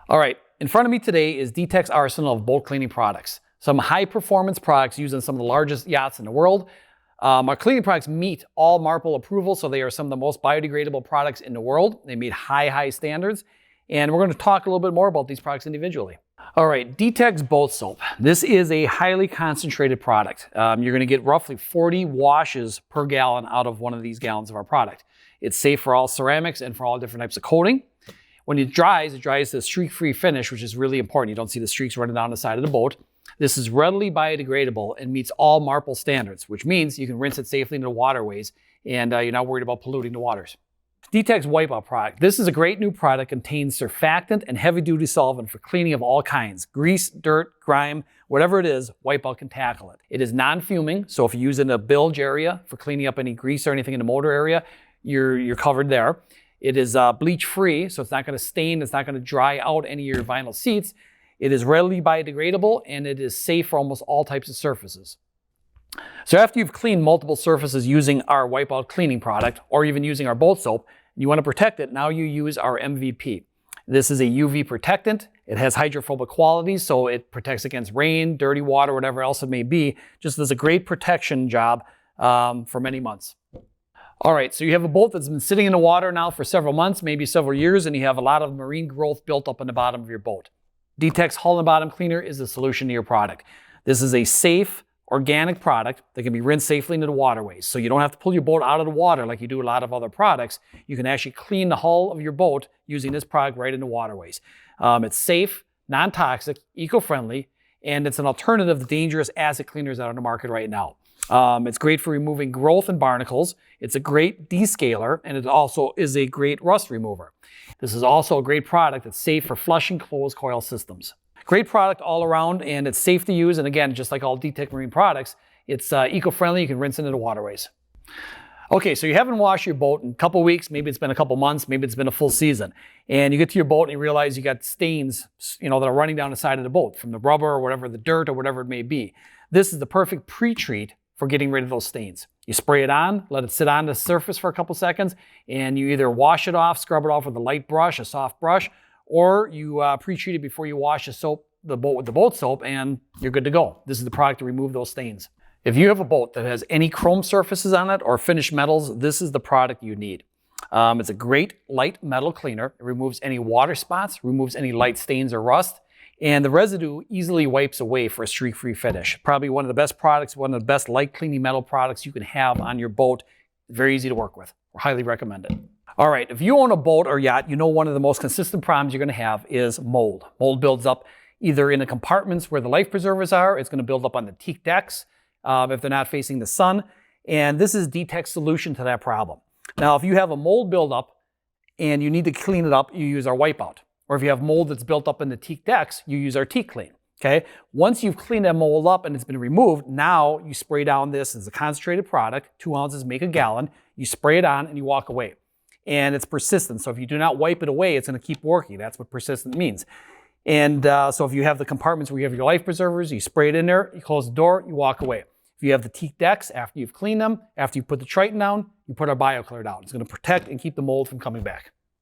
All right, in front of me today is DiTEC's arsenal of boat cleaning products. Some high-performance products used in some of the largest yachts in the world. Our cleaning products meet all MARPOL approvals, so they are some of the most biodegradable products in the world. They meet high standards, and we're going to talk a little bit more about these products individually. All right, DiTEC's boat soap. This is a highly concentrated product. You're going to get roughly 40 washes per gallon out of one of these gallons of our product. It's safe for all ceramics and for all different types of coating. When it dries to a streak-free finish, which is really important. You don't see the streaks running down the side of the boat. This is readily biodegradable and meets all MARPOL standards, which means you can rinse it safely into the waterways and you're not worried about polluting the waters. DiTEC's Wipeout product. This is a great new product, contains surfactant and heavy-duty solvent for cleaning of all kinds. Grease, dirt, grime, whatever it is, Wipeout can tackle it. It is non-fuming, so if you use it in a bilge area for cleaning up any grease or anything in the motor area, you're covered there. It is bleach-free, so it's not going to stain, it's not going to dry out any of your vinyl seats. It is readily biodegradable, and it is safe for almost all types of surfaces. So after you've cleaned multiple surfaces using our Wipeout cleaning product, or even using our boat soap, and you want to protect it, now you use our MVP. This is a UV protectant. It has hydrophobic qualities, so it protects against rain, dirty water, whatever else it may be. Just does a great protection job for many months. All right, so you have a boat that's been sitting in the water now for several months, maybe several years, and you have a lot of marine growth built up in the bottom of your boat. DiTEC's Hull and Bottom Cleaner is the solution to your product. This is a safe, organic product that can be rinsed safely into the waterways. So you don't have to pull your boat out of the water like you do a lot of other products. You can actually clean the hull of your boat using this product right in the waterways. It's safe, non-toxic, eco-friendly, and it's an alternative to dangerous acid cleaners that are on the market right now. It's great for removing growth and barnacles. It's a great descaler, and it also is a great rust remover. This is also a great product that's safe for flushing closed coil systems. Great product all around, and it's safe to use. And again, just like all DiTEC Marine products, it's eco-friendly. You can rinse into the waterways. Okay, so you haven't washed your boat in a couple weeks. Maybe it's been a couple months. Maybe it's been a full season. And you get to your boat and you realize you got stains, that are running down the side of the boat from the rubber or whatever, the dirt or whatever it may be. This is the perfect pre-treat for getting rid of those stains. You spray it on, let it sit on the surface for a couple seconds, and you either wash it off, scrub it off with a light brush, a soft brush, or you pre-treat it before you wash the boat with the boat soap, and you're good to go. This is the product to remove those stains. If you have a boat that has any chrome surfaces on it or finished metals, this is the product you need. It's a great light metal cleaner. It removes any water spots, removes any light stains or rust, and the residue easily wipes away for a streak-free finish. Probably one of the best products, one of the best light cleaning metal products you can have on your boat. Very easy to work with. We highly recommend it. All right, if you own a boat or yacht, you know one of the most consistent problems you're going to have is mold. Mold builds up either in the compartments where the life preservers are. It's going to build up on the teak decks if they're not facing the sun. And this is DiTEC's solution to that problem. Now, if you have a mold buildup and you need to clean it up, you use our Wipeout. Or if you have mold that's built up in the teak decks, you use our Teak Clean. Okay? Once you've cleaned that mold up and it's been removed, now you spray down this as a concentrated product, 2 ounces make a gallon. You spray it on and you walk away. And it's persistent. So if you do not wipe it away, it's going to keep working. That's what persistent means. And so if you have the compartments where you have your life preservers, you spray it in there, you close the door, you walk away. If you have the teak decks, after you've cleaned them, after you put the Triton down, you put our BioClear down. It's going to protect and keep the mold from coming back.